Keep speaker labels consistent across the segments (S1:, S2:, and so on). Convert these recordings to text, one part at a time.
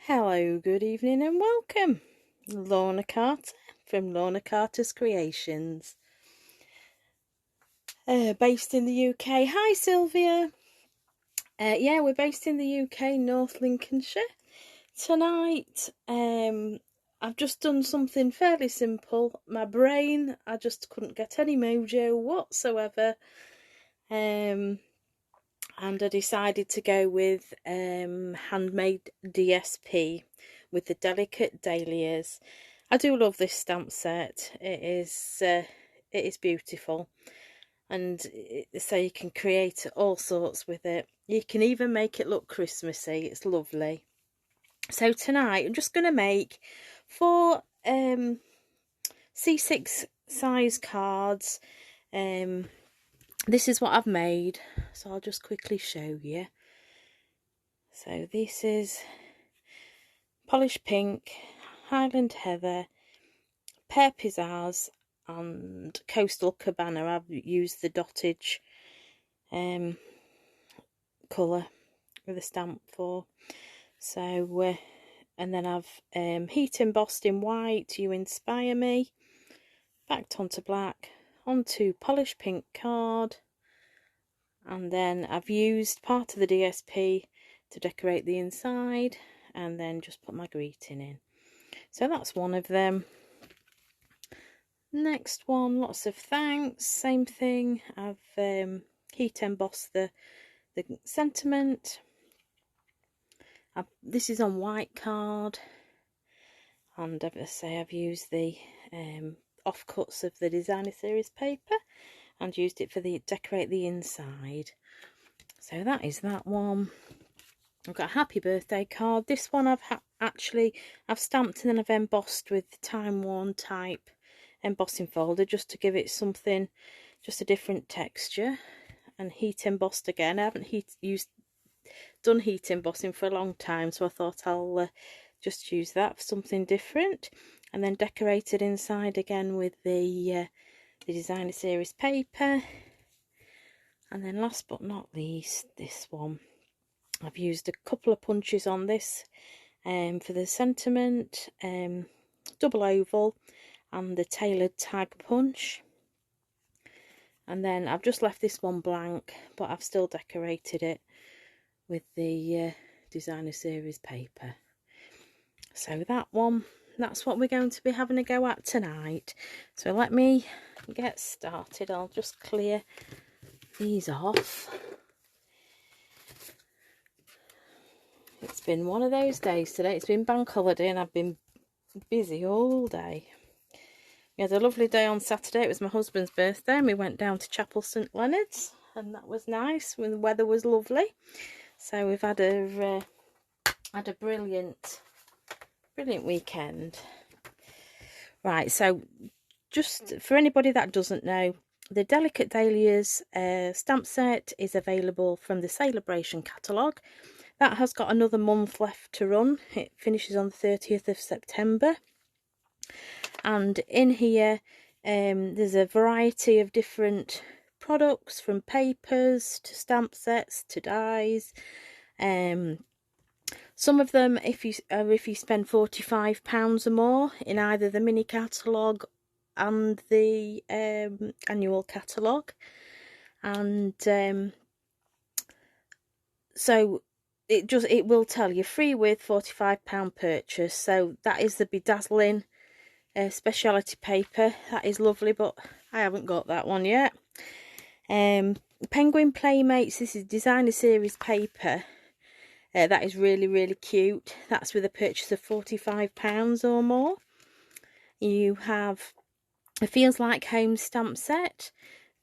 S1: Hello, good evening and welcome. Lorna Carter from Lorna Carter's Creations. Based in the UK. Hi Sylvia. Yeah, we're based in the UK, North Lincolnshire. Tonight, I've just done something fairly simple. My brain, I just couldn't get any mojo whatsoever. And I decided to go with handmade DSP with the delicate dahlias. I do love this stamp set. It is beautiful, and so you can create all sorts with it. You can even make it look Christmassy. It's lovely. So tonight I'm just going to make 4 C6 size cards. This is what I've made, so I'll just quickly show you. So this is Polished Pink, Highland Heather, Pear Pizzazz and Coastal Cabana. I've used the dottage colour with a stamp for. So, and then I've heat embossed in white, You Inspire Me, backed onto black, onto Polished Pink card, and then I've used part of the DSP to decorate the inside, and then just put my greeting in. So that's one of them. Next one, lots of thanks, same thing. I've heat embossed the sentiment. This is on white card, and as I say, I've used the offcuts of the designer series paper and used it for the decorate the inside. So that is that one. I've got a happy birthday card. This one I've stamped and then I've embossed with time worn type embossing folder just to give it something, just a different texture, and heat embossed again. I haven't done heat embossing for a long time, so I thought I'll just use that for something different, and then decorated inside again with the designer series paper. And then last but not least, this one. I've used a couple of punches on this for the sentiment, double oval and the tailored tag punch. And then I've just left this one blank, but I've still decorated it with the designer series paper. So that one, that's what we're going to be having a go at tonight. So let me get started. I'll just clear these off. It's been one of those days today. It's been bank holiday and I've been busy all day. We had a lovely day on Saturday. It was my husband's birthday and we went down to Chapel St Leonard's, and that was nice when the weather was lovely. So we've had a brilliant weekend. Right, so just for anybody that doesn't know, the Delicate Dahlias stamp set is available from the Celebration catalogue. That has got another month left to run. It finishes on the 30th of September. And in here, there's a variety of different products, from papers to stamp sets to dies. Some of them, if you spend £45 or more in either the mini catalogue and the annual catalogue, and so it will tell you free with £45 purchase. So that is the bedazzling speciality paper. That is lovely, but I haven't got that one yet. Penguin Playmates, this is designer series paper. That is really cute. That's with a purchase of £45 or more. You have a Feels Like Home stamp set.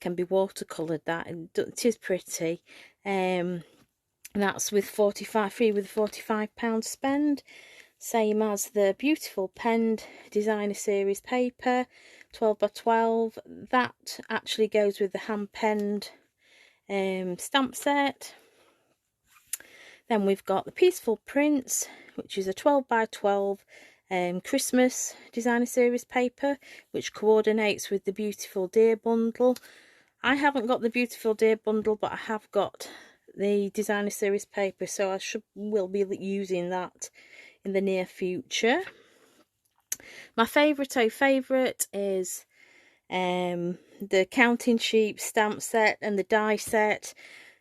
S1: Can be watercoloured, that, it is pretty. That's with free with £45 spend. Same as the beautiful penned designer series paper, 12 by 12. That actually goes with the hand penned stamp set. Then we've got the Peaceful Prints, which is a 12 by 12 Christmas designer series paper, which coordinates with the Beautiful Dear bundle. I haven't got the Beautiful Dear bundle, but I have got the designer series paper, so I will be using that in the near future. My favourite is the counting sheep stamp set and the die set.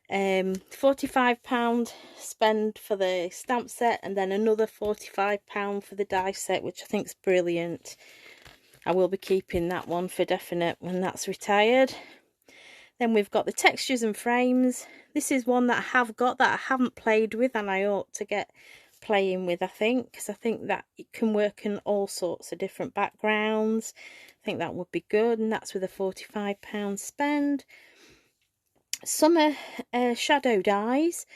S1: £45 spend for the stamp set, and then another £45 for the die set, which I think is brilliant. I will be keeping that one for definite when that's retired. Then we've got the textures and frames. This is one that I have got that I haven't played with, and I ought to get playing with, I think, because I think that it can work in all sorts of different backgrounds. I think that would be good, and that's with a £45 spend. Summer shadow dies.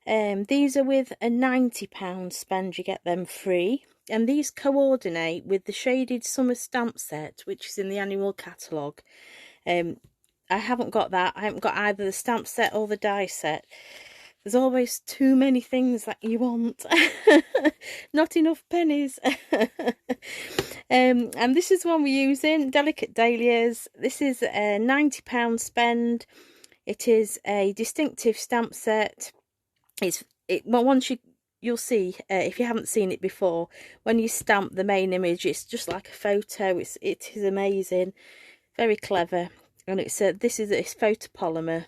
S1: These are with a £90 spend, you get them free, and these coordinate with the shaded summer stamp set, which is in the annual catalogue. I haven't got that. I haven't got either the stamp set or the die set. There's always too many things that you want. Not enough pennies. And this is one we're using, Delicate Dahlias. This is a £90 spend. It is a distinctive stamp set. Well, once you'll see, if you haven't seen it before, when you stamp the main image, it's just like a photo. It is amazing, very clever, and it's photopolymer.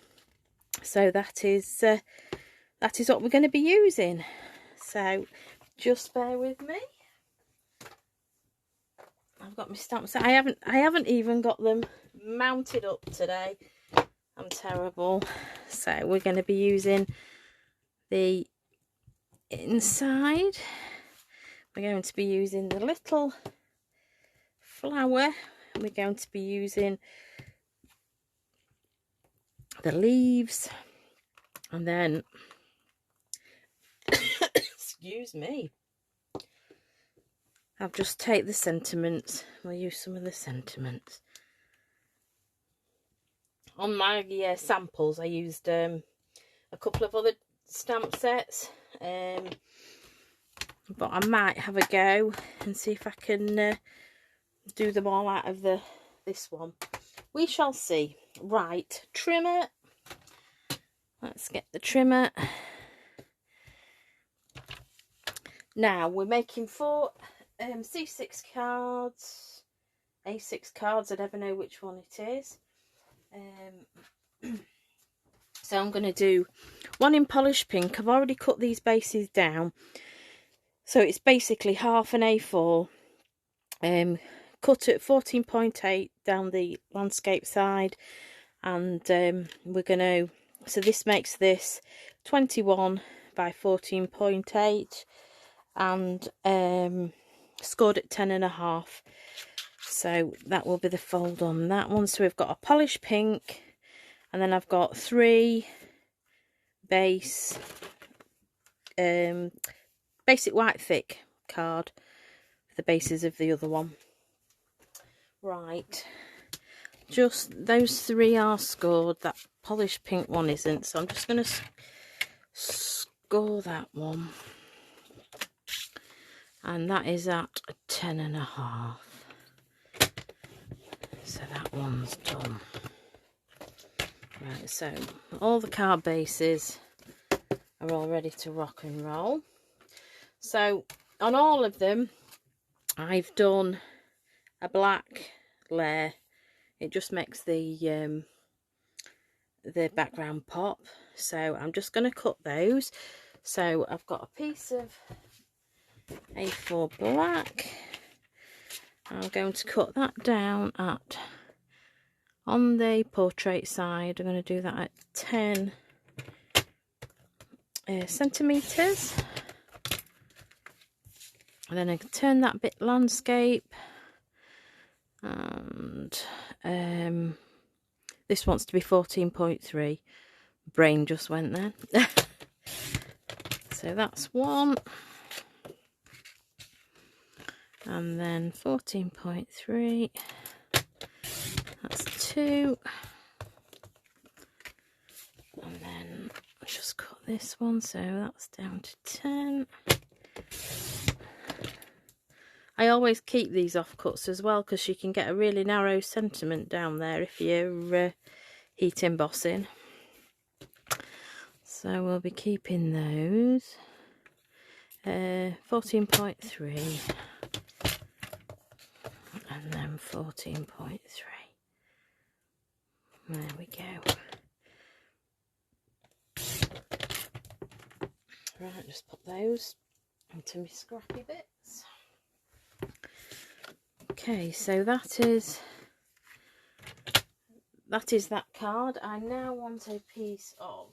S1: So that is what we're going to be using. So just bear with me. I've got my stamp set. I haven't even got them mounted up today. I'm terrible. So we're going to be using the inside. We're going to be using the little flower. We're going to be using the leaves, and then excuse me, I'll just take the sentiments. We'll use some of the sentiments. On my samples, I used a couple of other stamp sets, but I might have a go and see if I can do them all out of this one. We shall see. Right, trimmer. Let's get the trimmer. Now we're making 4 C6 cards, A6 cards. I never know which one it is. So I'm going to do one in polished pink. I've already cut these bases down, so it's basically half an A4, cut at 14.8 down the landscape side, and we're going to, so this makes this 21 by 14.8 and scored at 10.5. So that will be the fold on that one. So we've got a polished pink, and then I've got 3 basic white thick card for the bases of the other one. Right, just those 3 are scored. That polished pink one isn't, so I'm just going to score that one, and that is at 10.5. So that one's done. Right, so all the card bases are all ready to rock and roll. So on all of them, I've done a black layer. It just makes the background pop. So I'm just going to cut those. So I've got a piece of A4 black. I'm going to cut that down on the portrait side. I'm going to do that at 10 centimetres. And then I can turn that bit landscape. And this wants to be 14.3. Brain just went there. So that's one. And then 14.3, that's 2. And then I'll just cut this one, so that's down to 10. I always keep these offcuts as well, because you can get a really narrow sentiment down there if you're heat embossing. So we'll be keeping those. 14.3 and then 14.3. There we go. Right, just put those into my scrappy bits. Okay, so that is that card. I now want a piece of,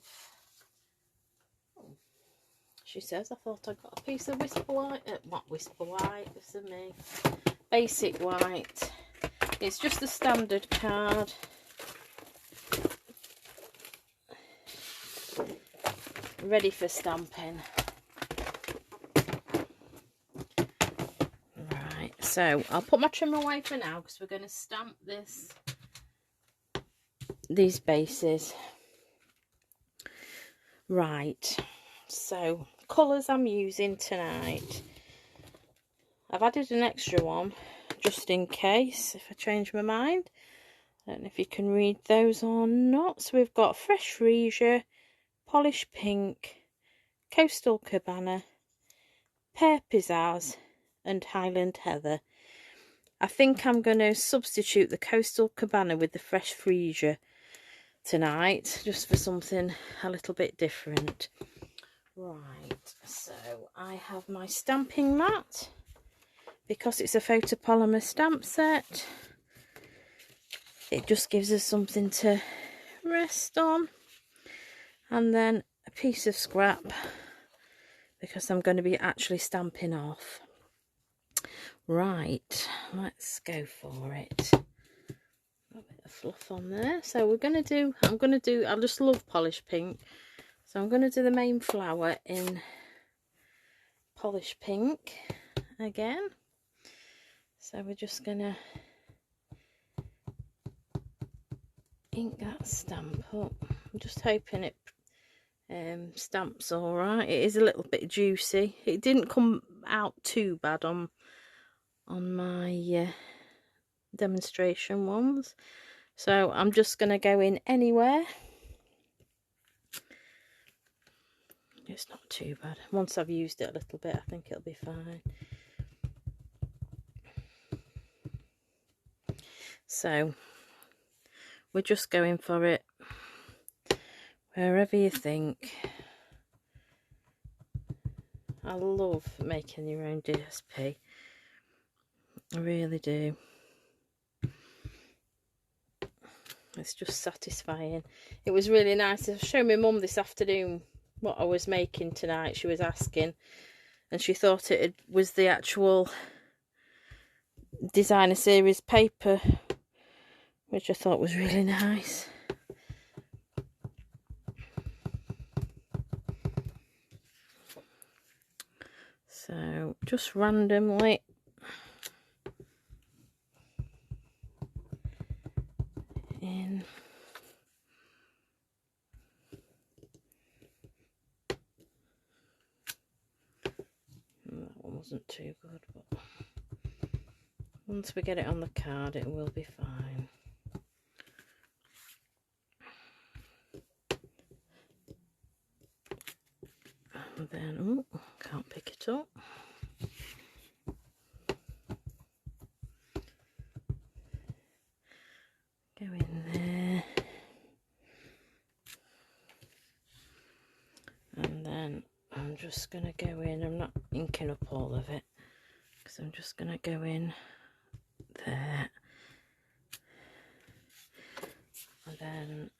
S1: she says, I thought I got a piece of Whisper White, not Whisper White, this is me, Basic White. It's just the standard card. Ready for stamping. Right, so I'll put my trim away for now because we're going to stamp these bases. Right, so colours I'm using tonight. I've added an extra one just in case if I change my mind. I don't know if you can read those or not. So we've got Fresh Freesia, Polished Pink, Coastal Cabana, Pear Pizzazz and Highland Heather. I think I'm going to substitute the Coastal Cabana with the Fresh Freesia tonight, just for something a little bit different. Right, so I have my stamping mat, because it's a photopolymer stamp set. It just gives us something to rest on, and then a piece of scrap, because I'm going to be actually stamping off. Right, let's go for it. A bit of fluff on there. So we're going to do, I just love polished pink. So I'm going to do the main flower in polished pink again. So we're just going to ink that stamp up. I'm just hoping it stamps all right. It is a little bit juicy. It didn't come out too bad on my demonstration ones. So I'm just going to go in anywhere. It's not too bad. Once I've used it a little bit, I think it'll be fine. So we're just going for it wherever you think. I love making your own DSP. I really do. It's just satisfying. It was really nice. I showed my mum this afternoon what I was making tonight. She was asking, and she thought it was the actual designer series paper, which I thought was really nice. So just randomly in. That one wasn't too good, but once we get it on the card it will be fine. And then, oh, can't pick it up. Go in there. And then I'm just going to go in. I'm not inking up all of it, because I'm just going to go in there. And then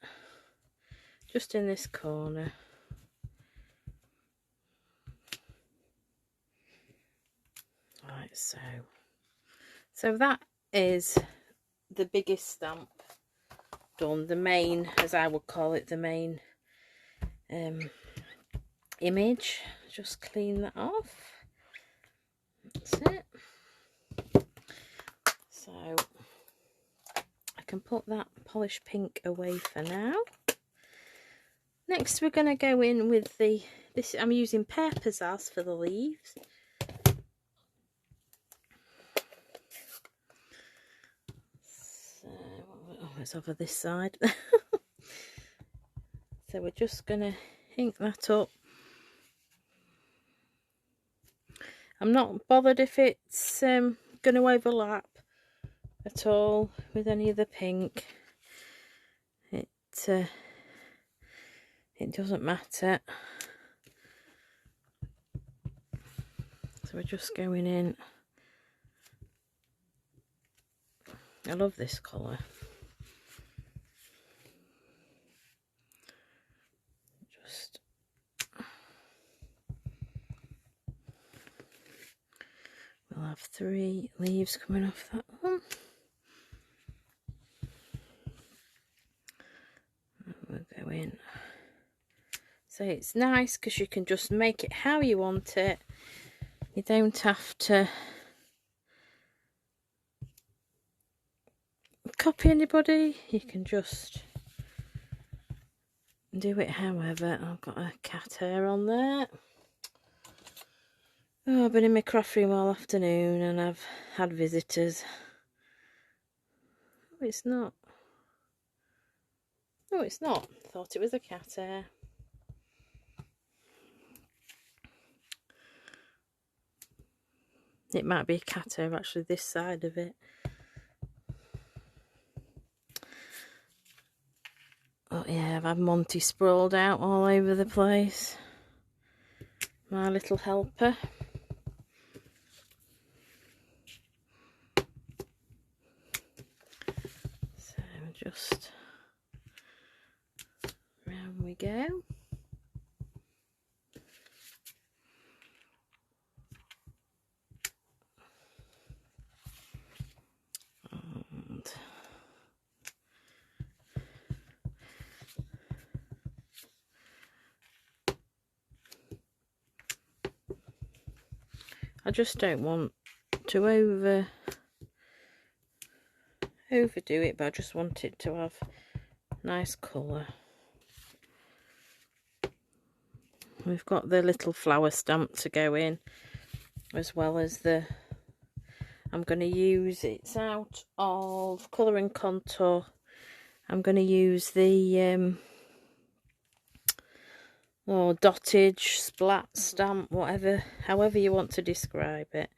S1: just in this corner. Right, so that is the biggest stamp done, the main, as I would call it, the main image. Just clean that off. That's it. So I can put that polished pink away for now. Next we're going to go in with this. I'm using Pear Pizzazz for the leaves. It's over this side. So we're just going to ink that up. I'm not bothered if it's going to overlap at all with any of the pink. It doesn't matter. So we're just going in. I love this colour. Just we'll have 3 leaves coming off that one. And we'll go in. So it's nice because you can just make it how you want it. You don't have to copy anybody. You can just do it however. I've got a cat hair on there. Oh, I've been in my craft room all afternoon and I've had visitors. Oh, it's not. No, it's not. I thought it was a cat hair. It might be a cat hair actually, this side of it. Oh yeah, I've had Monty sprawled out all over the place. My little helper. So just round we go. And I just don't want to overdo it, but I just want it to have nice colour. We've got the little flower stamp to go in, as well as the, I'm going to use, it's out of Colour and Contour. I'm going to use the dottage, splat stamp, whatever, however you want to describe it.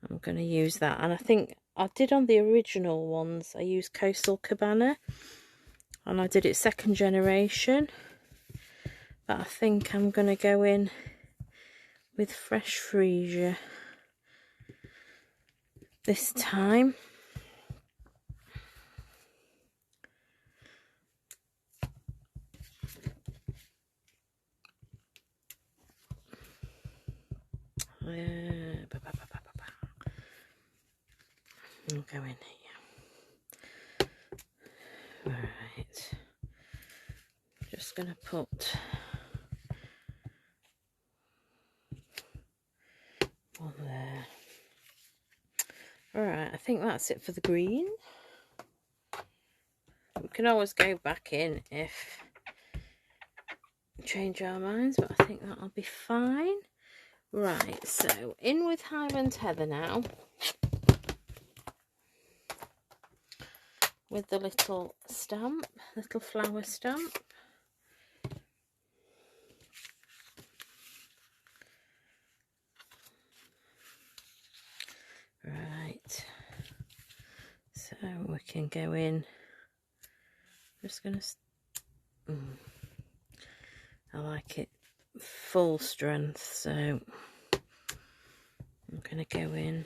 S1: I'm going to use that, and I think I did on the original ones, I used Coastal Cabana, and I did it 2nd generation, but I think I'm going to go in with Fresh Freesia this time. I'll go in here. Right. Just going to put one there. Alright, I think that's it for the green. We can always go back in if we change our minds, but I think that'll be fine. Right, so in with Highland Heather now. With the little stamp, little flower stamp. Right, so we can go in. I'm just going to, I like it full strength, so I'm going to go in.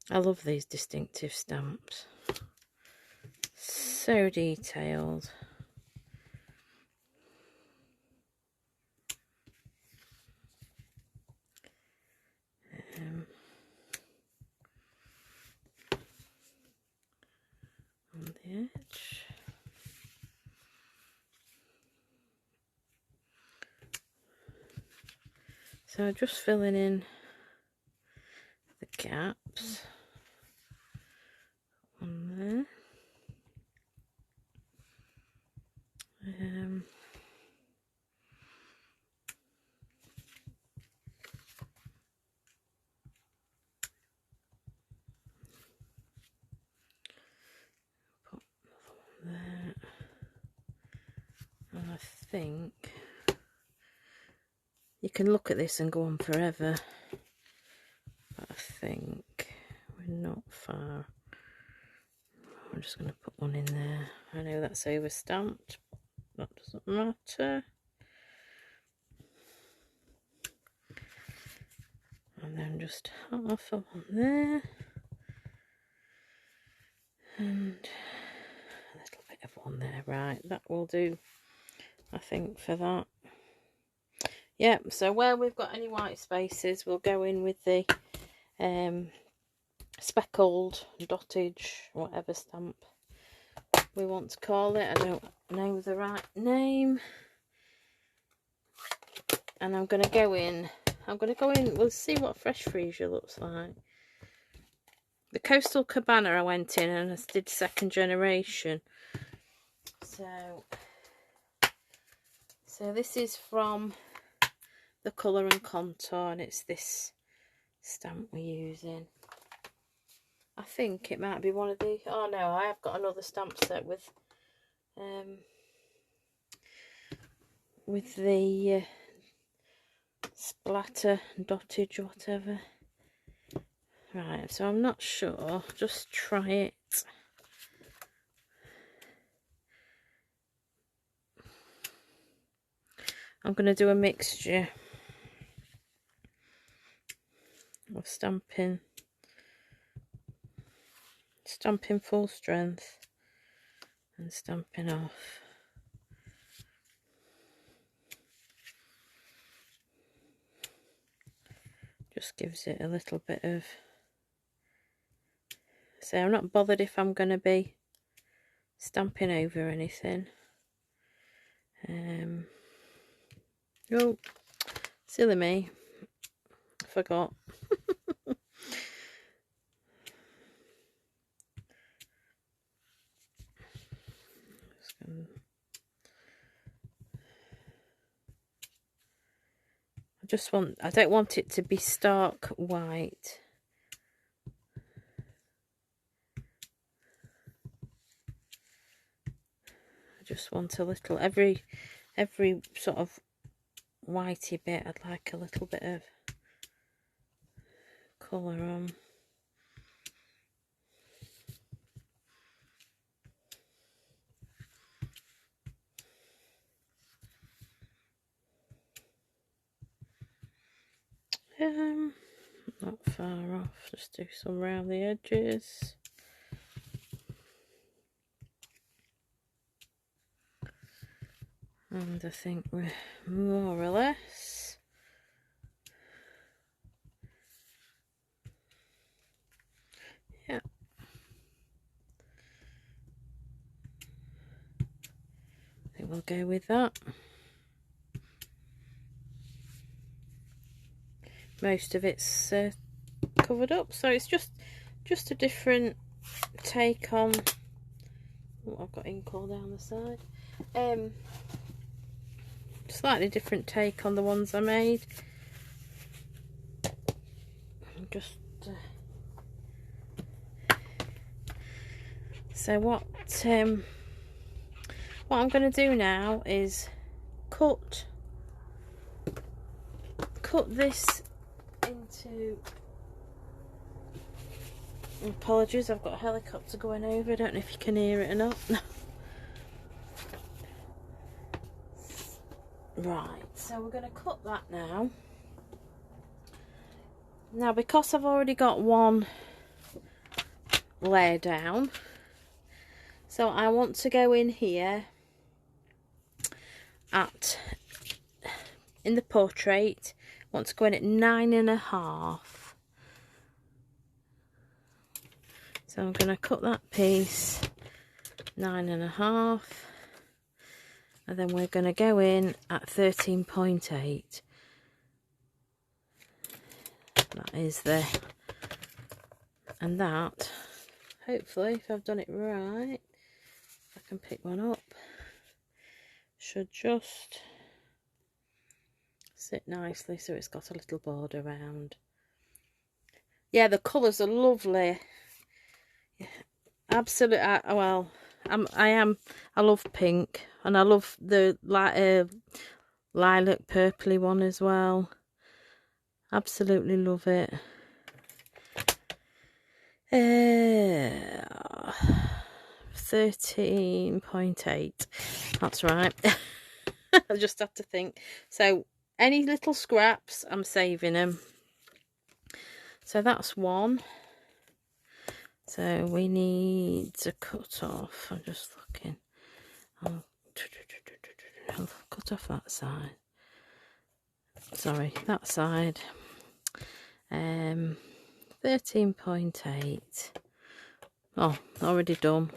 S1: I love these distinctive stamps, so detailed. On the edge. So just filling in the gaps on there. Put there. And I think You can look at this and go on forever, but I think we're not far. I'm just going to put one in there. I know that's overstamped, that doesn't matter. And then just half of one there. And a little bit of one there. Right, that will do, I think, for that. Yeah, so where we've got any white spaces, we'll go in with the speckled, dottage, whatever stamp we want to call it. I don't know the right name. And I'm going to go in, we'll see what fresh Freesia looks like. The Coastal Cabana I went in and I did second generation. So this is from the Colour and Contour, and it's this stamp we're using. I think it might be one of the, oh no, I have got another stamp set with the splatter, dottage, whatever. Right, so I'm not sure, just try it. I'm going to do a mixture of stamping full strength and stamping off. Just gives it a little bit of, so I'm not bothered if I'm going to be stamping over anything. Oh, silly me, I forgot. I don't want it to be stark white. I just want a little, every sort of whitey bit, I'd like a little bit of colour on. Not far off, just do some around the edges. And I think we're more or less. Yeah. I think we'll go with that. Most of it's covered up, so it's just a different take on. Oh, I've got ink all down the side. Slightly different take on the ones I made. Just so what I'm going to do now is cut this into, apologies, I've got a helicopter going over, I don't know if you can hear it or not. Right, so we're going to cut that now. Now, because I've already got one layer down, so I want to go in here in the portrait, I want to go in at 9.5. So I'm going to cut that piece 9.5, and then we're going to go in at 13.8. That is there, and that, hopefully, if I've done it right, if I can pick one up, should just sit nicely so it's got a little border around. Yeah, the colours are lovely. Yeah, absolutely. I love pink, and I love the light lilac purpley one as well. Absolutely love it. 13.8. That's right. I just have to think. So any little scraps, I'm saving them. So that's one. So we need to cut off. I'm just looking. I'll cut off that side. Sorry, that side. 13.8. Oh, already done.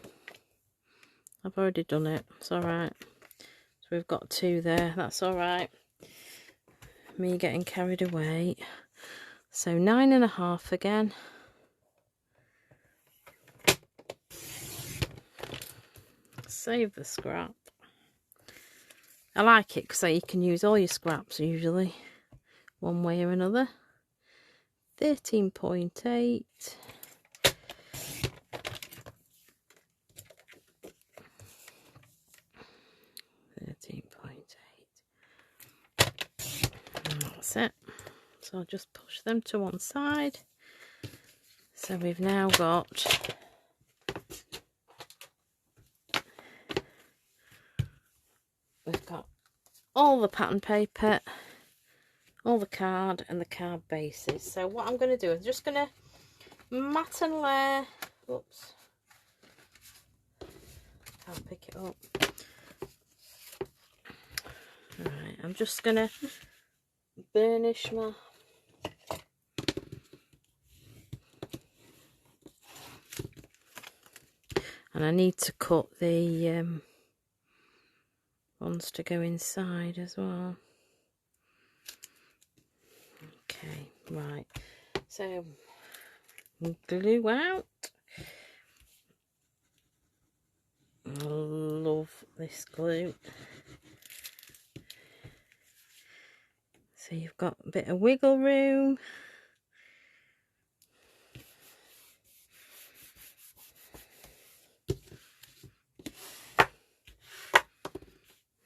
S1: I've already done it. It's alright. So we've got 2 there. That's alright. Me getting carried away. So 9.5 again. Save the scrap. I like it because you can use all your scraps usually, one way or another. 13.8. 13.8. And that's it. So I'll just push them to one side. So we've now got all the pattern paper, all the card and the card bases. So what I'm going to do is just going to mat and layer. Oops, can't pick it up. Right, I'm just going to burnish my and I need to cut the ones to go inside as well. Okay, right, so glue out. I love this glue. So you've got a bit of wiggle room.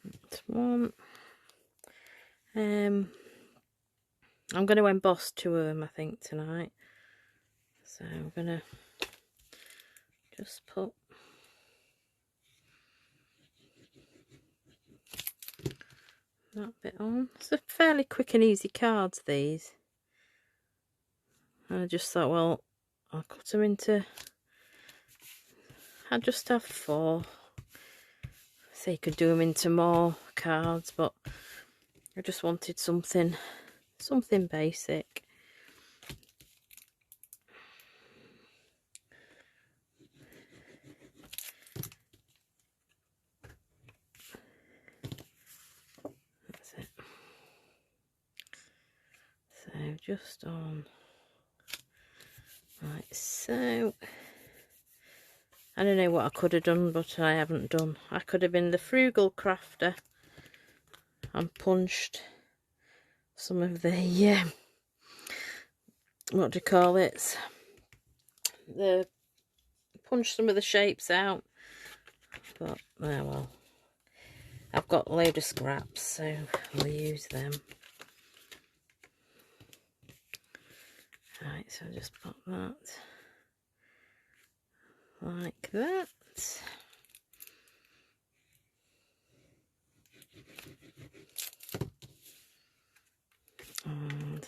S1: That's one. I'm going to emboss 2 of them, I think, tonight. So I'm going to just put that bit on. It's a fairly quick and easy cards, these. And I just thought, well, I'll cut them into... I just have 4. So you could do them into more cards, but I just wanted something basic. That's it. So just on like so. I don't know what I could have done, but I haven't done. I could have been the frugal crafter and punched some of the what do you call it? Punch some of the shapes out. But oh well. I've got a load of scraps, so we'll use them. Right, so I'll just pop that like that. And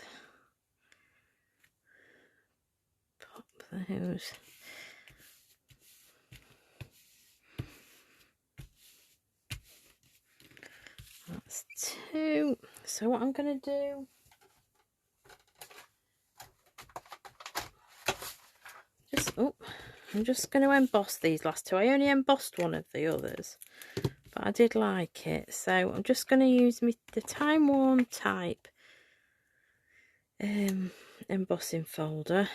S1: pop those. That's 2. So what I'm going to do, I'm just going to emboss these last 2. I only embossed one of the others, but I did like it. So I'm just going to use the Time Worn Type embossing folder.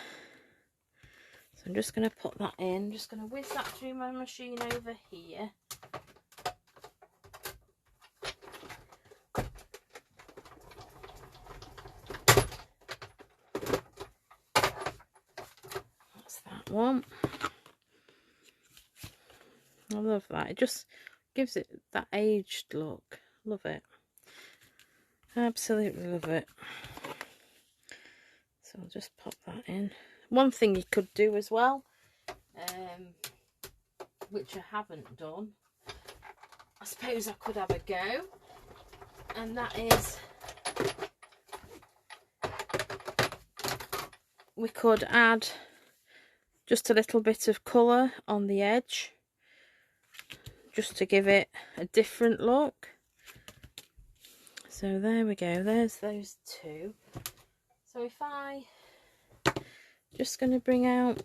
S1: So I'm just going to put that in. I'm just going to whiz that through my machine over here. That's that one. I love that. It just gives it that aged look. Love it. Absolutely love it. So I'll just pop that in. One thing you could do as well, which I haven't done, I suppose I could have a go, and that is we could add just a little bit of colour on the edge, just to give it a different look. So there we go, there's those two. So if I just going to bring out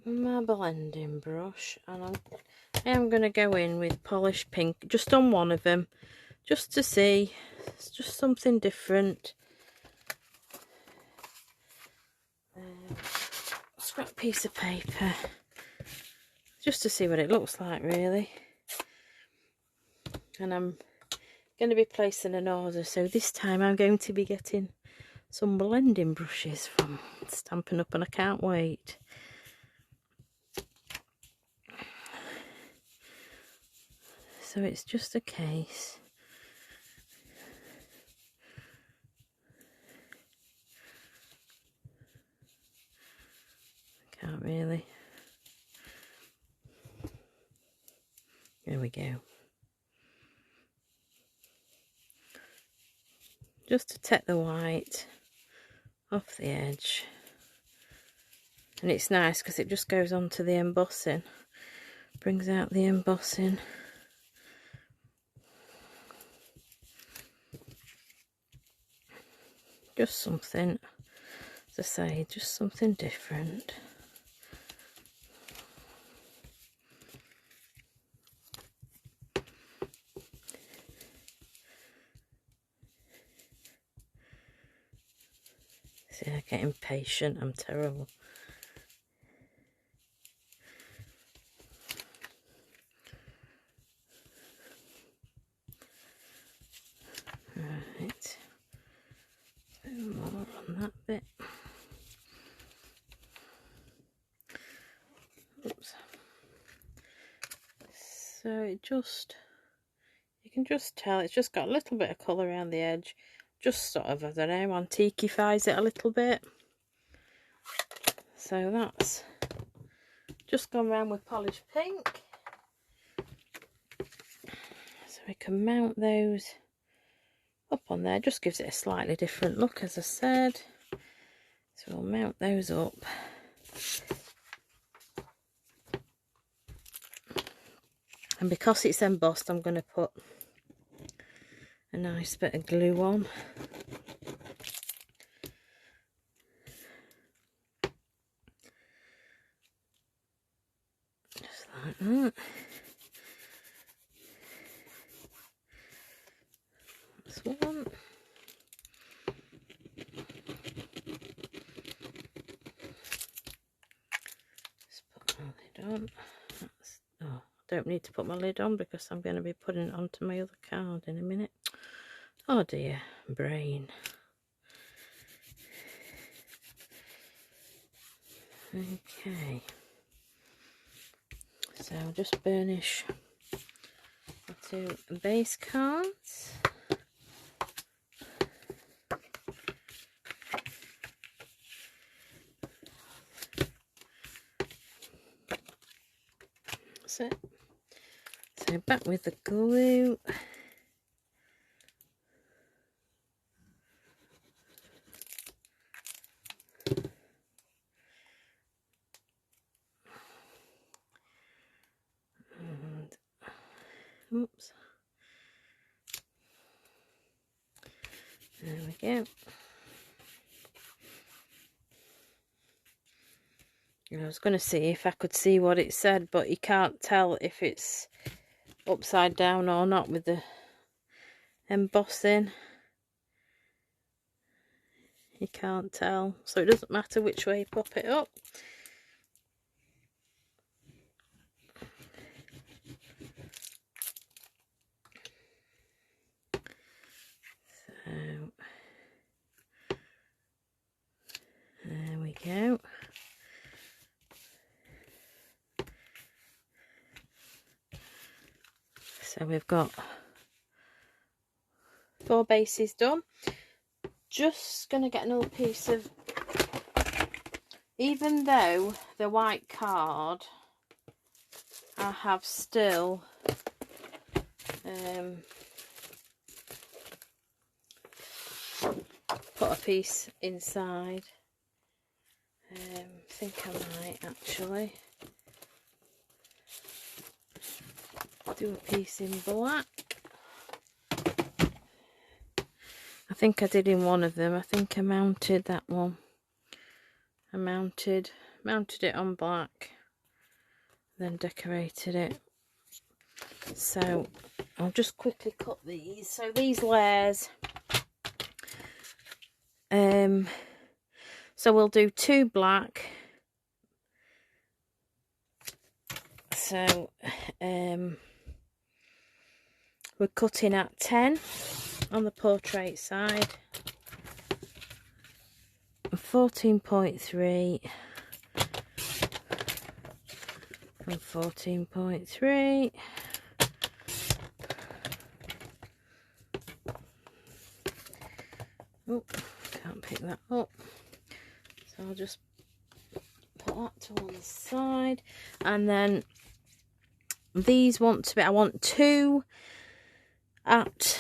S1: my blending brush, and I am going to go in with polished pink just on one of them, just to see. It's just something different. Scrap piece of paper, just to see what it looks like, really. And I'm going to be placing an order, so this time I'm going to be getting some blending brushes from Stampin' Up, and I can't wait. So it's just a case. Can't really. There we go. Just to take the white off the edge. And it's nice because it just goes on to the embossing. Brings out the embossing. Just something, as I say, just something different. See, I get impatient, I'm terrible. Right, a bit more on that bit. Oops. So it just, you can just tell it's just got a little bit of colour around the edge. Just sort of, I don't know, antiquifies it a little bit. So that's just gone around with polished pink. So we can mount those up on there. Just gives it a slightly different look, as I said. So we'll mount those up. And because it's embossed, I'm going to put a nice bit of glue on. Just like that. This one. Just put my lid on. Oh, I don't need to put my lid on because I'm going to be putting it onto my other card in a minute. Oh dear, brain. Okay. So I'll just burnish my two base cards. That's it. So back with the glue. And, oops. There we go. I was going to see if I could see what it said, but you can't tell if it's upside down or not with the embossing. You can't tell, so it doesn't matter which way you pop it up. So there we go. So we've got 4 bases done. Just gonna get another piece of, even though the white card, I have still put a piece inside. I think I might actually do a piece in black. I think I did in one of them. I think I mounted that one. I mounted it on black, then decorated it. So I'll just quickly cut these. So these layers, so we'll do 2 black. So we're cutting at 10 on the portrait side, 14.3 and 14.3. Oh, can't pick that up, so I'll just put that to one side. And then these want to be, I want 2 at,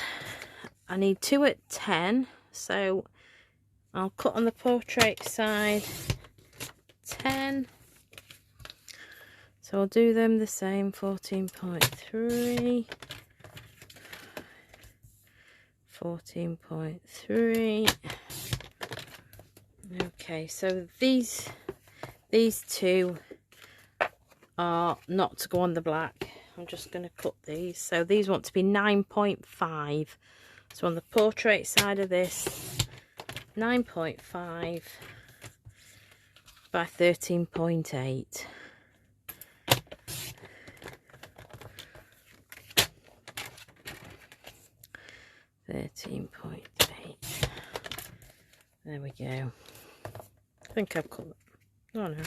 S1: I need 2 at 10, so I'll cut on the portrait side 10, so I'll do them the same, 14.3, 14.3. Okay, so these 2 are not to go on the black. I'm just going to cut these. So these want to be 9.5. So on the portrait side of this, 9.5 by 13.8. There we go. I think I've cut, oh no,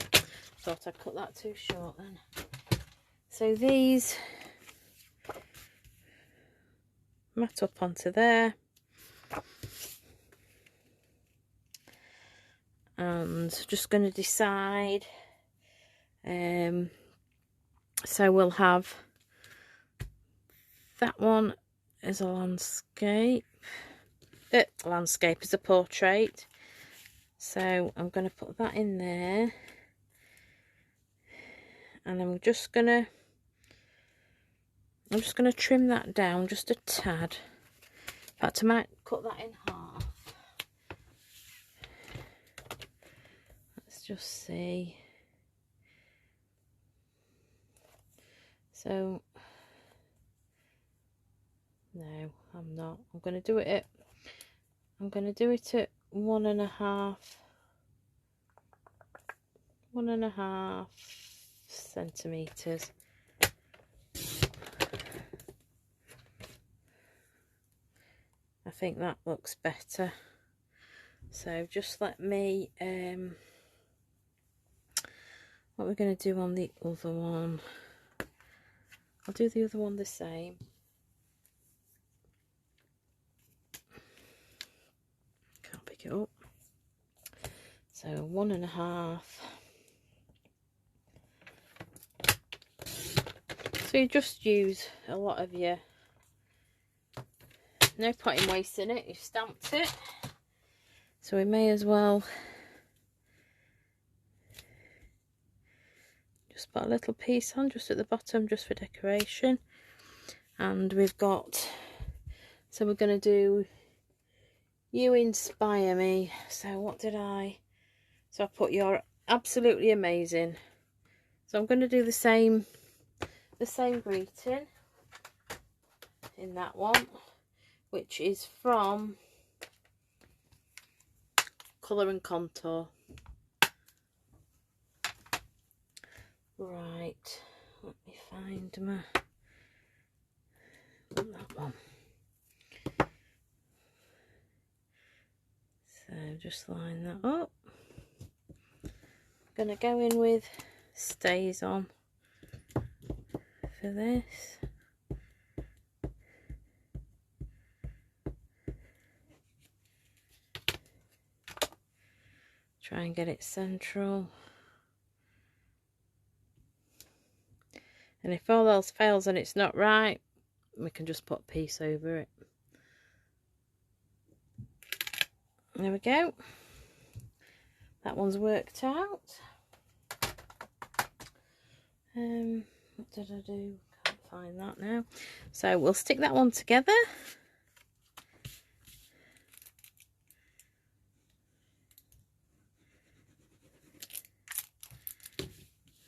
S1: thought I'd cut that too short then. So these mat up onto there, and just going to decide, so we'll have that one as a landscape, as a portrait, so I'm going to put that in there, and I'm just going to trim that down just a tad. In fact, I might cut that in half. Let's just see. So, no, I'm not. I'm going to do it at 1.5 centimeters. I think that looks better. So just let me, what we're going to do on the other one, I'll do the other one the same. Can't pick it up. So 1.5. So you just use a lot of your, no point in wasting it, you've stamped it, so we may as well just put a little piece on just at the bottom, just for decoration. And we've got, so we're going to do You Inspire Me. So what did I, so I put You're Absolutely Amazing. So I'm going to do the same greeting in that one, which is from Colour and Contour. Right, let me find that one. So just line that up. I'm gonna go in with Stays On for this. Try and get it central. And if all else fails and it's not right, we can just put a piece over it. There we go. That one's worked out. What did I do? Can't find that now. So we'll stick that one together.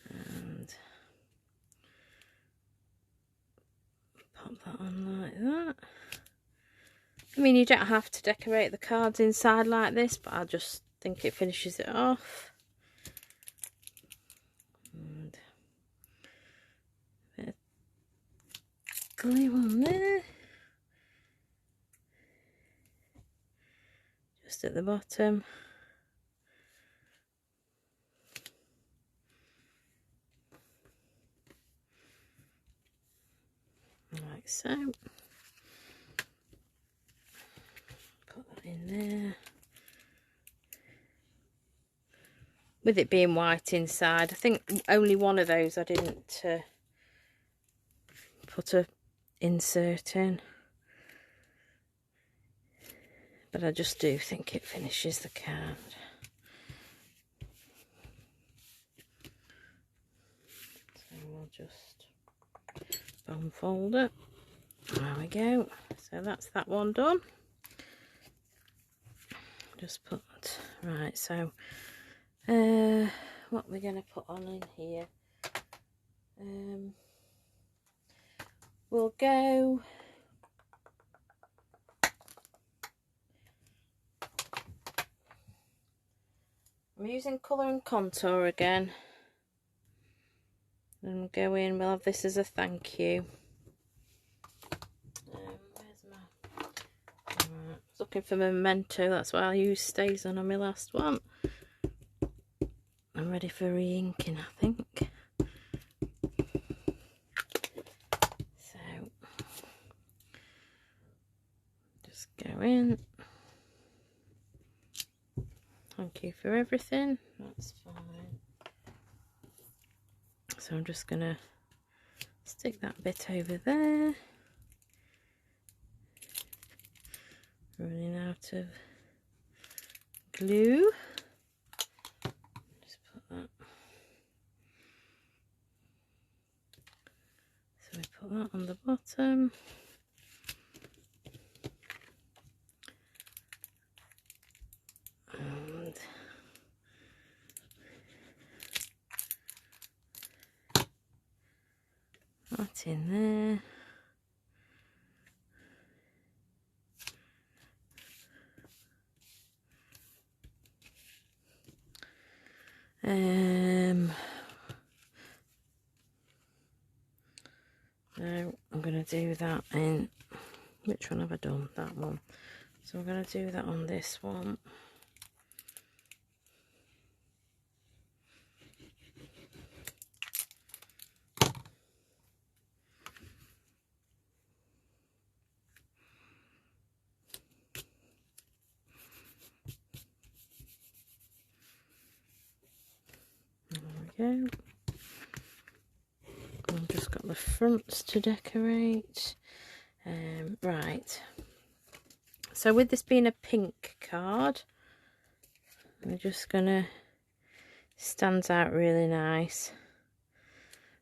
S1: And pop that on like that. I mean, you don't have to decorate the cards inside like this, but I just think it finishes it off. And a bit of glue on there. Just at the bottom. Like so. Put that in there. With it being white inside, I think only one of those I didn't put a insert in. But I just do think it finishes the card. So we'll just unfold it. There we go. So that's that one done. Just put, right, so what we're going to put on in here. We'll go I'm using colour and contour again. And go in, we'll have this as a thank you. Where's my... I was looking for my memento, that's why I used StazOn on my last one. I'm ready for re-inking, I think. So, just go in. Thank you for everything, that's fine. So I'm just going to stick that bit over there. Running out of glue. Just put that. So we put that on the bottom. And that in there. Now I'm going to do that in, which one have I done? That one. So I'm going to do that on this one. There we go. I've just got the fronts to decorate. Right. So with this being a pink card, we're just gonna stands out really nice,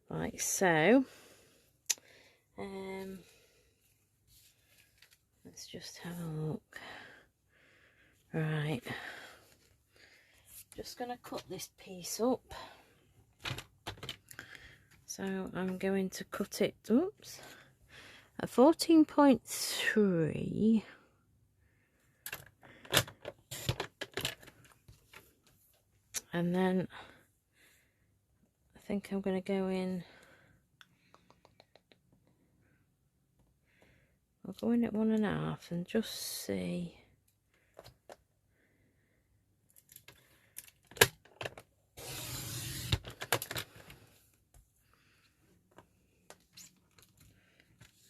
S1: like so. Let's just have a look. Right. Just gonna cut this piece up. So I'm going to cut it, oops, at 14.3. And then I think I'm going to go in, I'll go in at 1.5 and just see.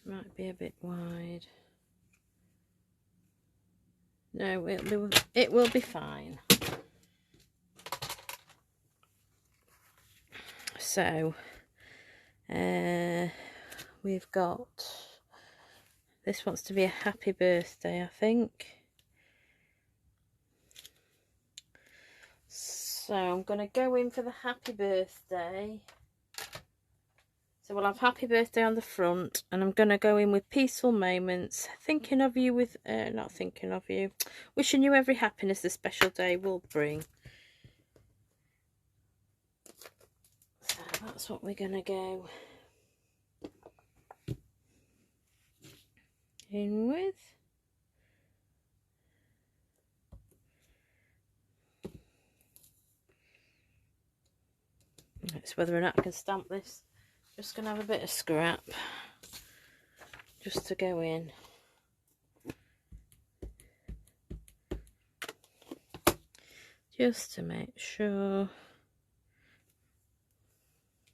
S1: Might be a bit wide. No, it will be fine. So we've got, this wants to be a happy birthday, I think. So I'm going to go in for the happy birthday. So we'll have happy birthday on the front, and I'm going to go in with peaceful moments, thinking of you with, not thinking of you, wishing you every happiness this special day will bring. So that's what we're going to go in with. It's whether or not I can stamp this. Just going to have a bit of scrap just to go in. Just to make sure.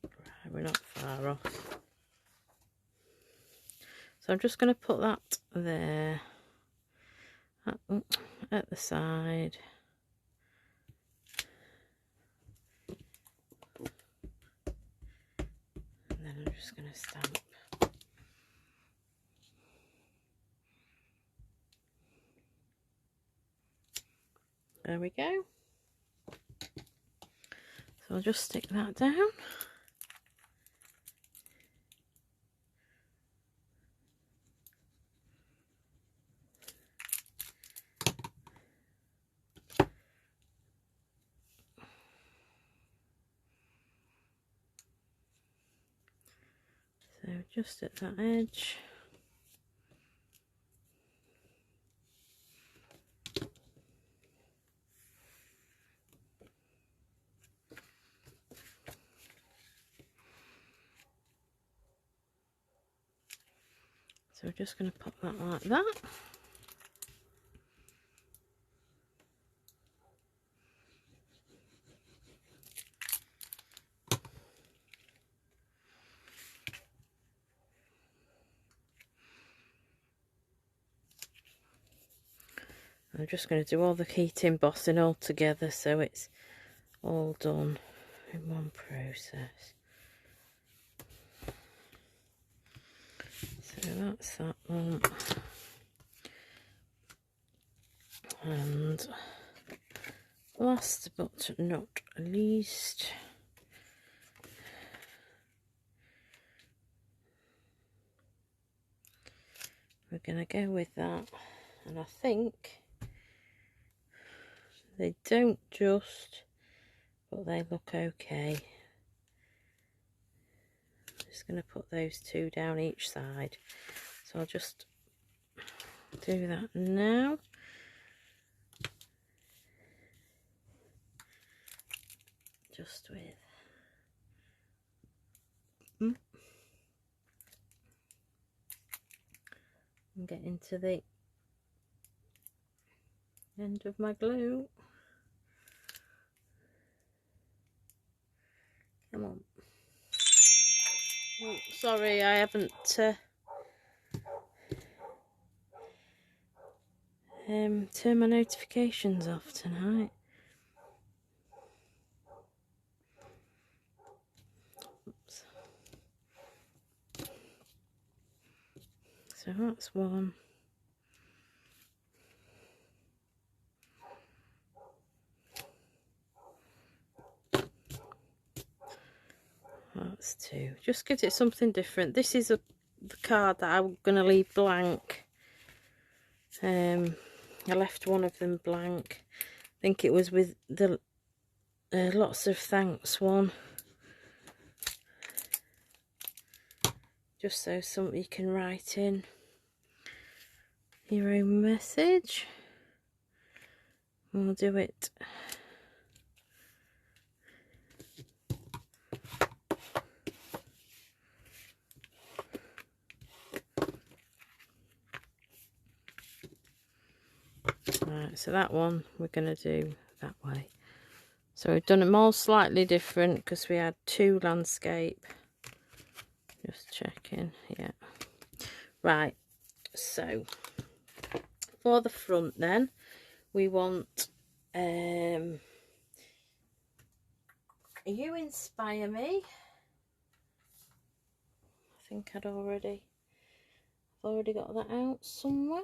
S1: Right, we're not far off. So I'm just going to put that there at the side. And then I'm just going to stamp. There we go. So I'll just stick that down. So just at that edge. So we're just going to pop that like that. I'm just going to do all the heat embossing all together so it's all done in one process. So that's that one. And last but not least, we're going to go with that. And I think they don't just, but they look okay. Just going to put those two down each side. So I'll just do that now. Just with and get into the end of my glue. Come on. Oh, sorry, I haven't turned my notifications off tonight. Oops. So that's one. That's two. Just gives it something different. This is the card that I'm going to leave blank. I left one of them blank. I think it was with the lots of thanks one. Just so somebody can write in your own message. We'll do it. Right, so that one we're going to do that way. So we've done them all slightly different because we had two landscape. Just checking, yeah. Right, so for the front then, we want You Inspire Me. think I've already got that out somewhere.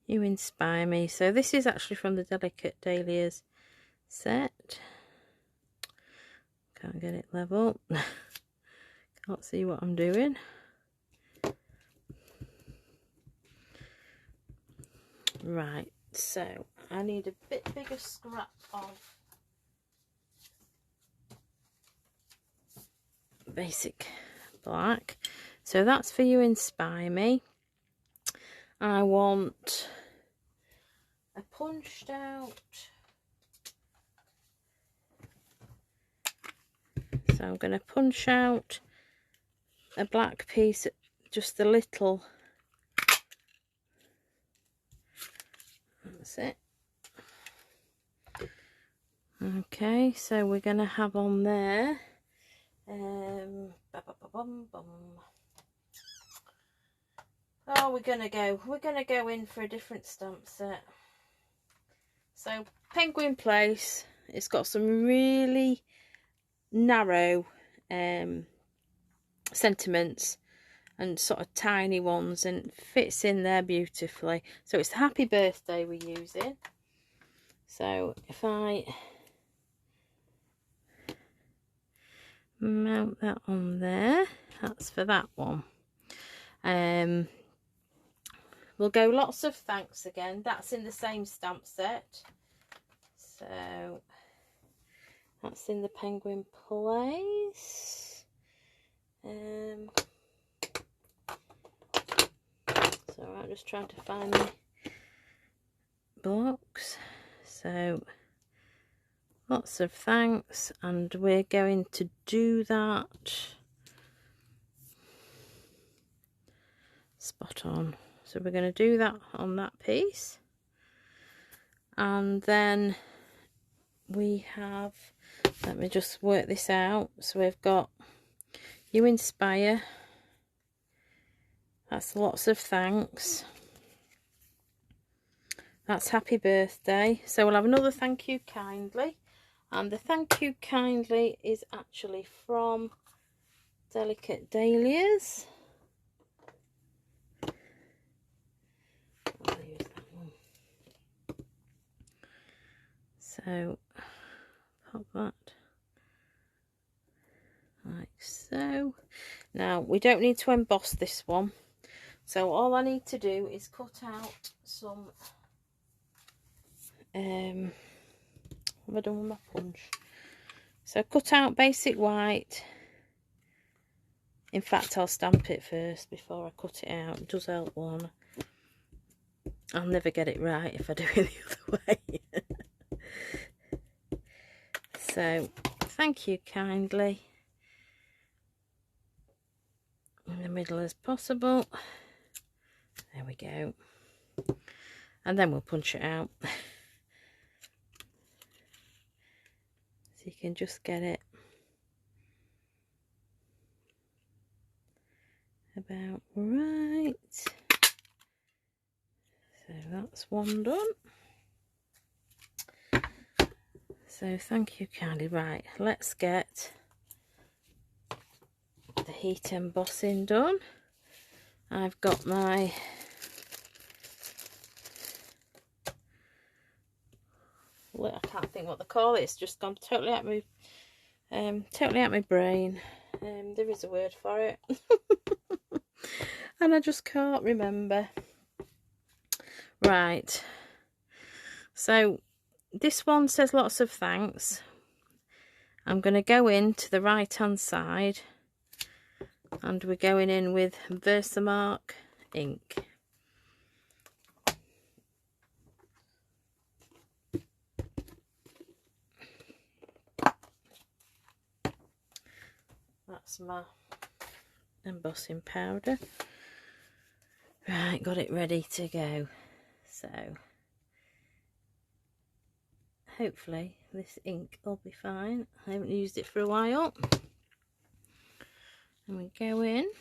S1: You Inspire Me. So this is actually from the Delicate Dahlias set. Can't get it level. Can't see what I'm doing. Right, so I need a bit bigger scrap of basic black. So that's for You Inspire Me. I want a punched out, so I'm going to punch out a black piece, just a little. That's it. Okay, so we're going to have on there oh, we're gonna go in for a different stamp set. So Penguin Place, it's got some really narrow sentiments and sort of tiny ones, and fits in there beautifully. So it's Happy Birthday we're using. So if I mount that on there, that's for that one. We'll go Lots of Thanks again. That's in the same stamp set. So that's in the Penguin Place. So I'm just trying to find the box. So Lots of Thanks, and we're going to do that spot on. So we're going to do that on that piece, and then we have, let me just work this out. So we've got You Inspire, that's Lots of Thanks, that's Happy Birthday. So we'll have another Thank You Kindly, and the Thank You Kindly is actually from Delicate Dahlias. I'll use that one. So pop that like so. Now we don't need to emboss this one, so all I need to do is cut out some what have I done with my punch? So cut out basic white. In fact, I'll stamp it first before I cut it out. It does help one. I'll never get it right if I do it the other way. So Thank You Kindly in the middle as possible. There we go. And then we'll punch it out. So you can just get it about right. So that's one done. So Thank You Kindly. Right, let's get the heat embossing done. I've got my I can't think what they call it. It's just gone totally out my brain. There is a word for it, and I just can't remember. Right. So this one says Lots of Thanks. I'm going to go into the right hand side, and we're going in with Versamark ink. That's my embossing powder. Right, got it ready to go. So hopefully this ink will be fine. I haven't used it for a while. And we go in.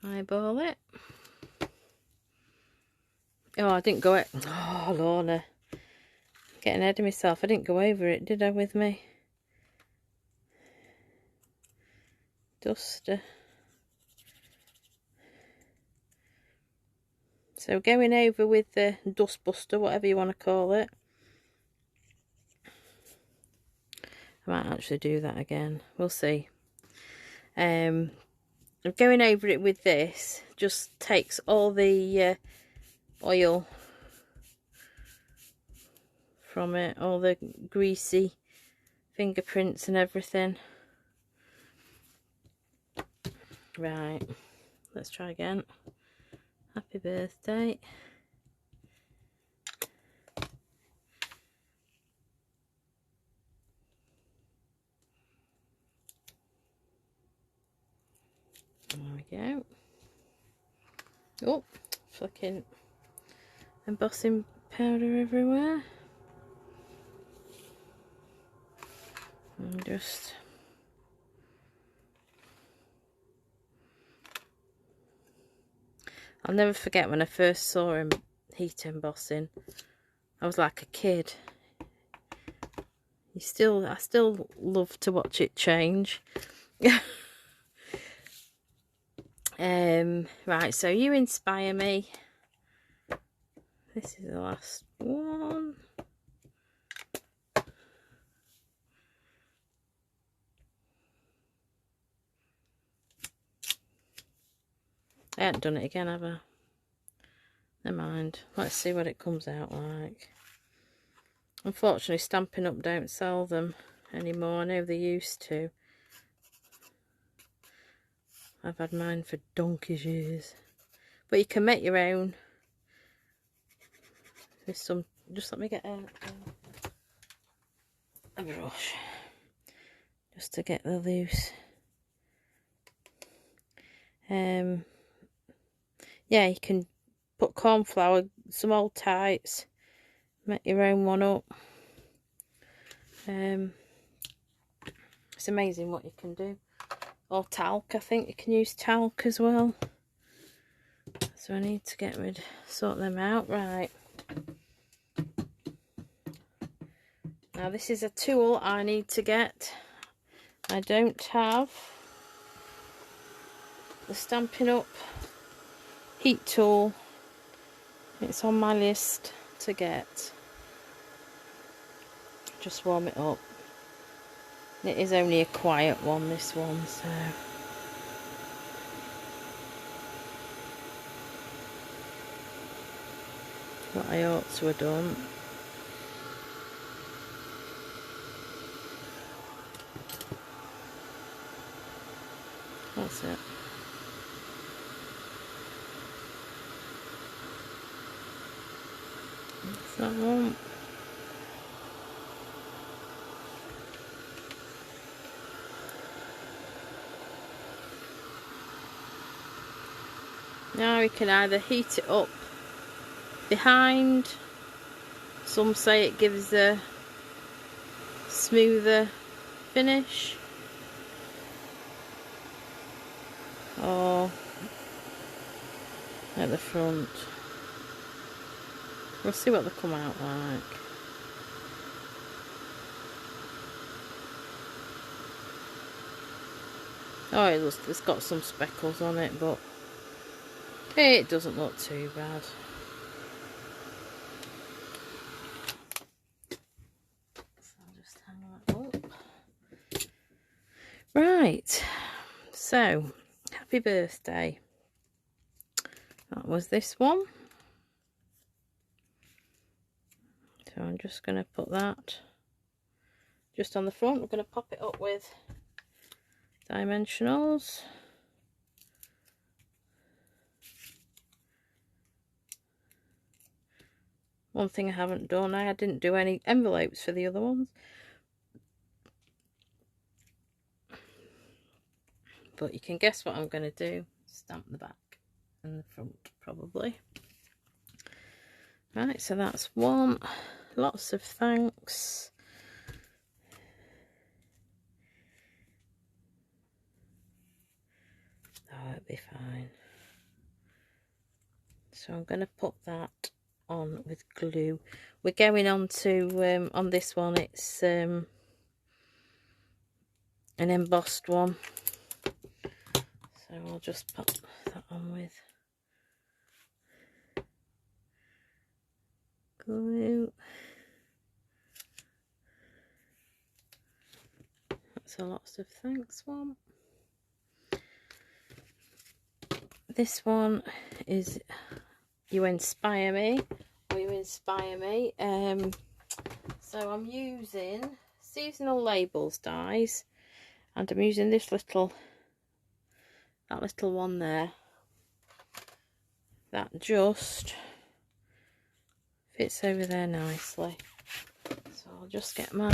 S1: Eyeball it. Oh, I didn't go... Oh, Lorna. Getting ahead of myself. I didn't go over it, did I, with me duster? So going over with the dust buster, whatever you want to call it. I might actually do that again. We'll see. Going over it with this just takes all the oil from it, all the greasy fingerprints and everything. Right, let's try again. Happy birthday. There we go. Oh, fucking embossing powder everywhere. And just I'll never forget when I first saw him heat embossing. I was like a kid. I still love to watch it change. Right, so you inspire me. This is the last one. I haven't done it again, have I? Never mind. Let's see what it comes out like. Unfortunately, Stampin' Up don't sell them anymore. I know they used to. I've had mine for donkey's years. But you can make your own. There's some... Just let me get a brush. Just to get the loose. Yeah, you can put corn flour, some old tights, make your own one up. It's amazing what you can do. Or talc, I think you can use talc as well. So I need to sort them out. Right. Now this is a tool I need to get. I don't have the Stampin' Up heat tool. It's on my list to get. Just warm it up. It is only a quiet one, this one, so what I ought to have done. That's it. That's that one. Now we can either heat it up behind. Some say it gives a smoother finish. Or at the front. We'll see what they come out like. Oh, it's got some speckles on it, but it doesn't look too bad. So I'll just hang that up. Right, so happy birthday. That was this one. So I'm just going to put that just on the front. We're going to pop it up with dimensionals. One thing I haven't done, I didn't do any envelopes for the other ones. But you can guess what I'm going to do. Stamp the back and the front, probably. Right, so that's one. Lots of thanks. Oh, it'll be fine. So I'm going to put that on with glue. We're going on to, on this one, it's an embossed one. So I'll just pop that on with glue. That's a lots of thanks one. This one is You Inspire Me, or You Inspire Me. So I'm using seasonal labels dies, and I'm using this little, that little one there. That just fits over there nicely. So I'll just get my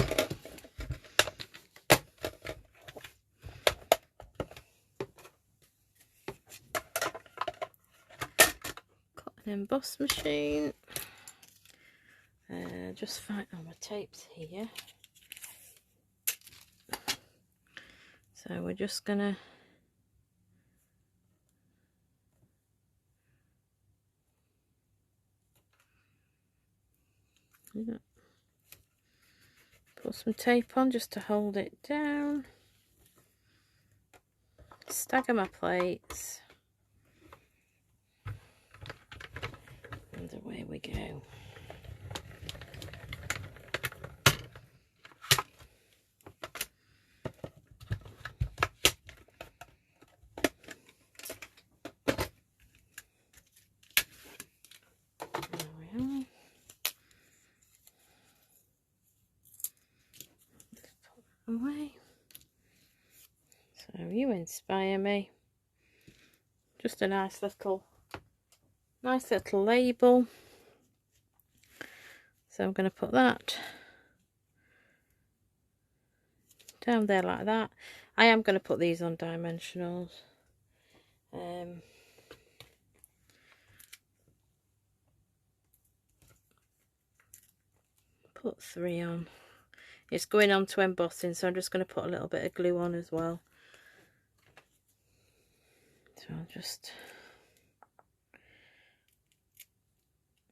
S1: emboss machine. Just find all my tapes here. So we're just gonna put some tape on just to hold it down. Stagger my plates. And away we go. There we are. Just put that away. So You Inspire Me. Just a nice little label. So I'm going to put that down there like that. I am going to put these on dimensionals. Put 3 on. It's going on to embossing, so I'm just going to put a little bit of glue on as well. So I'll just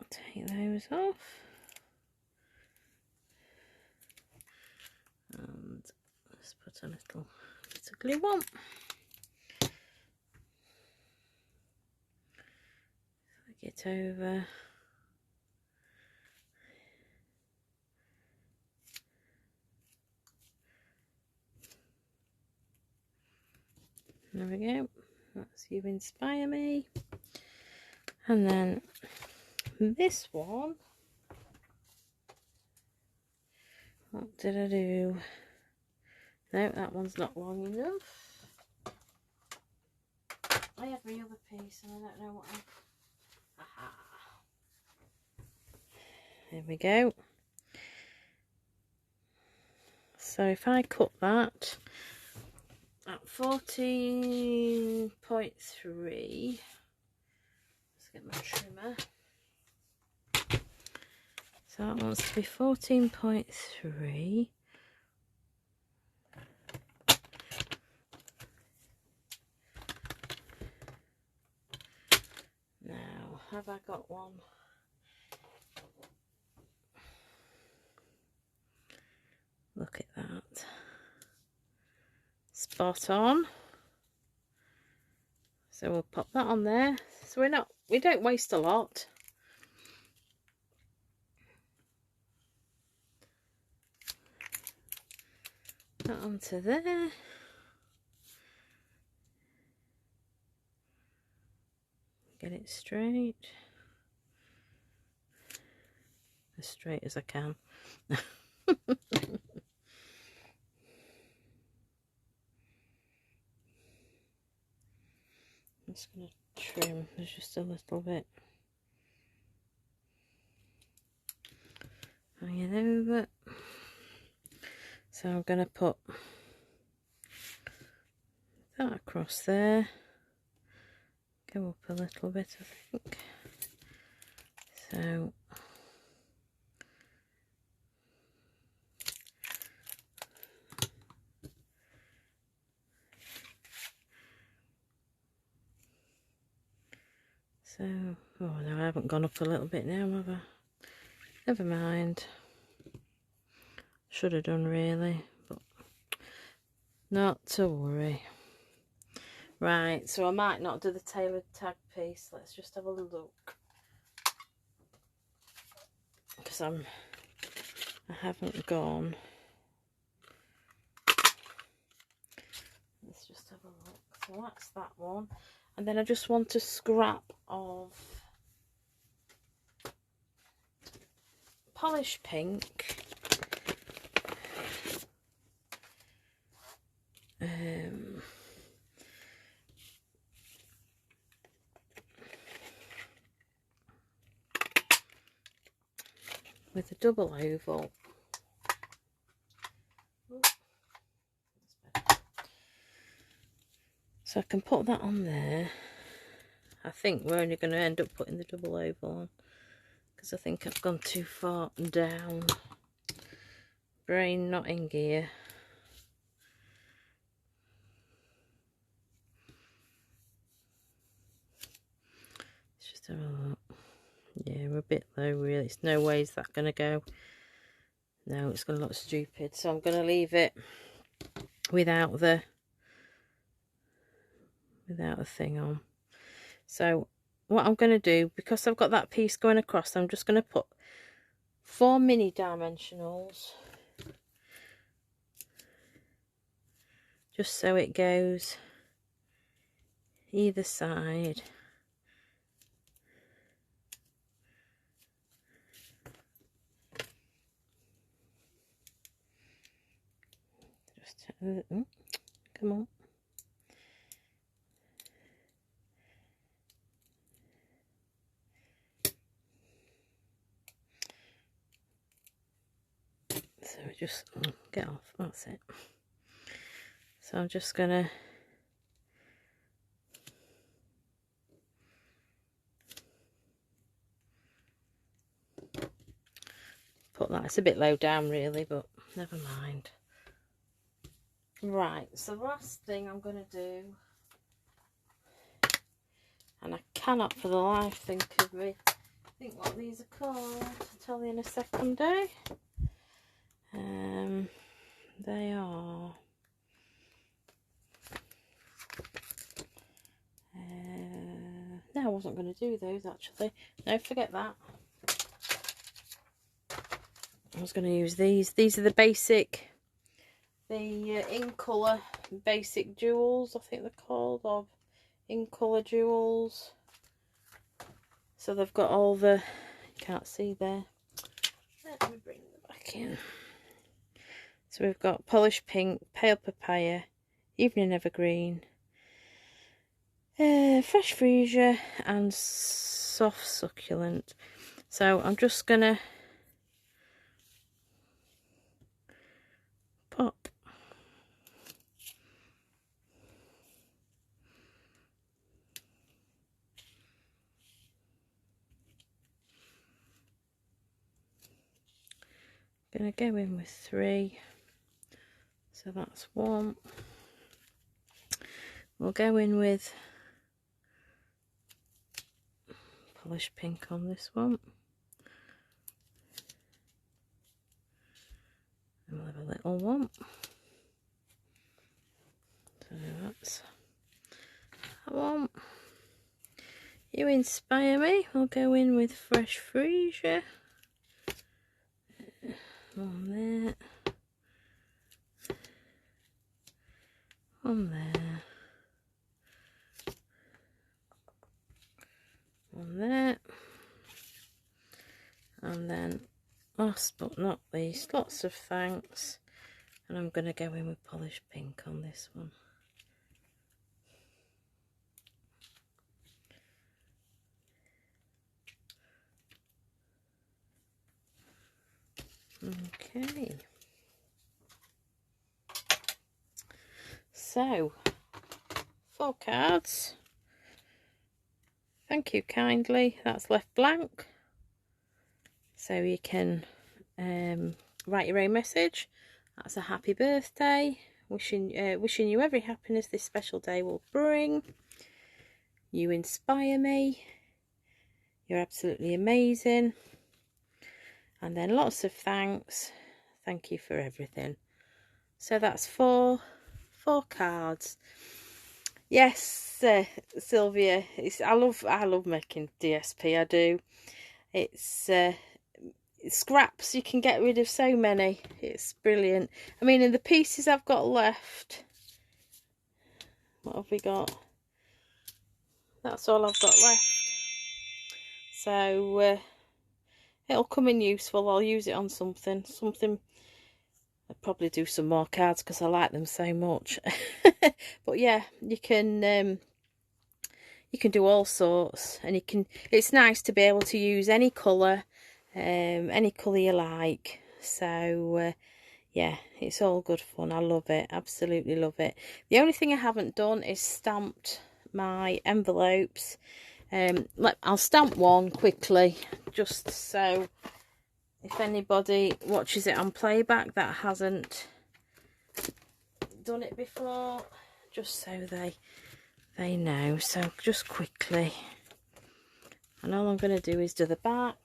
S1: take those off. And let's put a little bit of glue on. Get over. There we go. That's You Inspire Me. And then this one, what did I do? No, that one's not long enough. I have my other piece and I don't know what aha. There we go. So if I cut that at 14.3, let's get my trimmer. So that wants to be 14.3. Now, have I got one? Look at that. Spot on. So we'll pop that on there. So we don't waste a lot. That onto there. Get it straight. As straight as I can. I'm just going to trim. There's just a little bit. Hang it over. So I'm going to put that across there. Go up a little bit, I think. So So, oh no, I haven't gone up a little bit now, have I? Never mind. Should have done really, but not to worry. Right, so I might not do the tailored tag piece. Let's just have a look. Because I haven't gone. Let's just have a look. So that's that one. And then I just want a scrap of polish pink. With a double oval. So I can put that on there. I think we're only going to end up putting the double oval on because I think I've gone too far down. Brain not in gear. Let's just have a look. Yeah, we're a bit low really. It's no way is that going to go. No, it's going to look stupid. So I'm going to leave it without the thing on. So what I'm going to do, because I've got that piece going across, I'm just going to put 4 mini dimensionals, just so it goes either side. Just come on. So just get off, that's it. So I'm just gonna put that. It's a bit low down really, but never mind. Right, so the last thing I'm gonna do, and I cannot for the life think what these are called. I'll tell you in a second. They are no, I wasn't going to do those actually. No, forget that. I was going to use these. These are the basic, in colour basic jewels, I think they're called, or in colour jewels. So they've got all the, you can't see there. Let me bring them back in. So we've got polished pink, pale papaya, evening evergreen, fresh freesia, and soft succulent. So I'm just gonna pop gonna go in with 3. So that's 1. We'll go in with polished pink on this one. And we'll have a little one. So that's that one. You inspire me. We'll go in with fresh freesia. One there. One there. One there. And then last but not least, lots of thanks. And I'm going to go in with polished pink on this one. Okay. So, 4 cards. Thank you kindly. That's left blank. So you can write your own message. That's a happy birthday. Wishing you every happiness this special day will bring. You inspire me. You're absolutely amazing. And then lots of thanks. Thank you for everything. So that's four cards. Yes, Sylvia, I love making DSP. I do. It's scraps. You can get rid of so many. It's brilliant. I mean, in the pieces I've got left, what have we got? That's all I've got left. So it'll come in useful. I'll use it on something. I'll probably do some more cards because I like them so much. But yeah, you can do all sorts, and it's nice to be able to use any colour you like. So yeah, it's all good fun. I love it, absolutely love it. The only thing I haven't done is stamped my envelopes. I'll stamp one quickly, just so if anybody watches it on playback that hasn't done it before, just so they know. So just quickly, and all I'm going to do is do the back,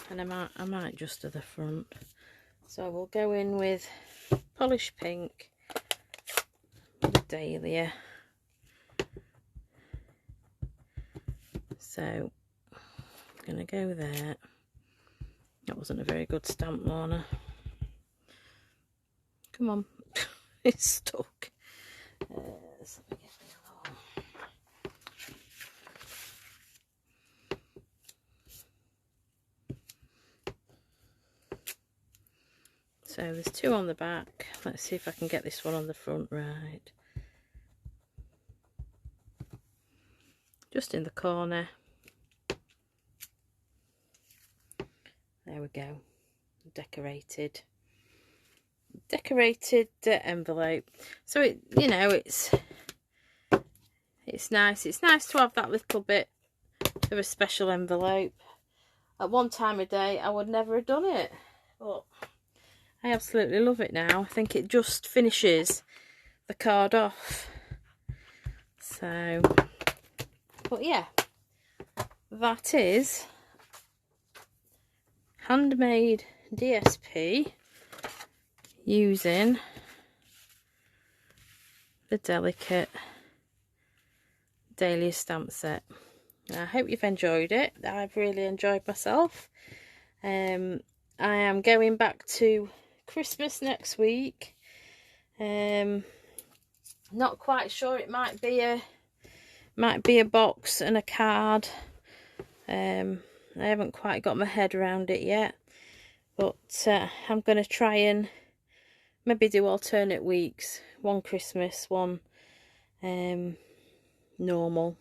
S1: and I might just do the front. So we'll go in with Polished Pink, with Dahlia. So I'm going to go there. That wasn't a very good stamp, Lorna. Come on. It's stuck. So let me get the other one. So there's two on the back. Let's see if I can get this one on the front right. Just in the corner. There we go. Decorated envelope. So it's nice. It's nice to have that little bit of a special envelope. At one time of day I would never have done it, but I absolutely love it now. I think it just finishes the card off. So, but yeah, that is handmade DSP using the delicate Dahlia stamp set. I hope you've enjoyed it. I've really enjoyed myself. I am going back to Christmas next week. Not quite sure. It might be a box and a card. I haven't quite got my head around it yet, but I'm going to try and maybe do alternate weeks. One Christmas, one normal.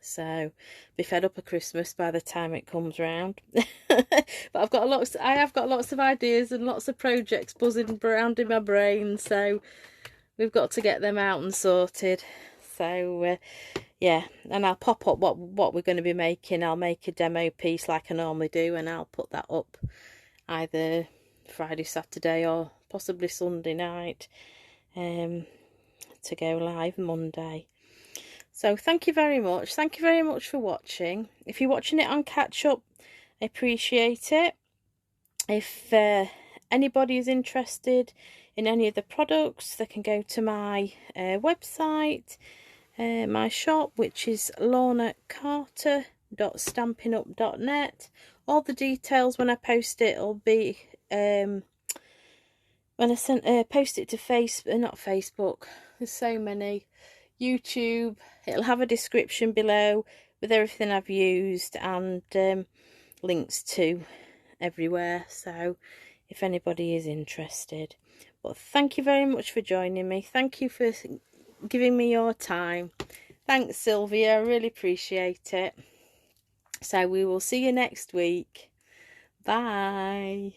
S1: So be fed up of Christmas by the time it comes round. But I have got lots of ideas and lots of projects buzzing around in my brain, so we've got to get them out and sorted. So yeah, and I'll pop up what we're going to be making. I'll make a demo piece like I normally do, and I'll put that up either Friday, Saturday, or possibly Sunday night, to go live Monday. So thank you very much. Thank you very much for watching. If you're watching it on catch up, I appreciate it. If anybody is interested in any of the products, they can go to my website, my shop, which is lornacarter.stampinup.net. All the details when I post it will be when I post it to not Facebook. There's so many. YouTube. It'll have a description below with everything I've used and links to everywhere. So if anybody is interested. But thank you very much for joining me. Thank you for giving me your time. Thanks, Sylvia. I really appreciate it. So we will see you next week. Bye.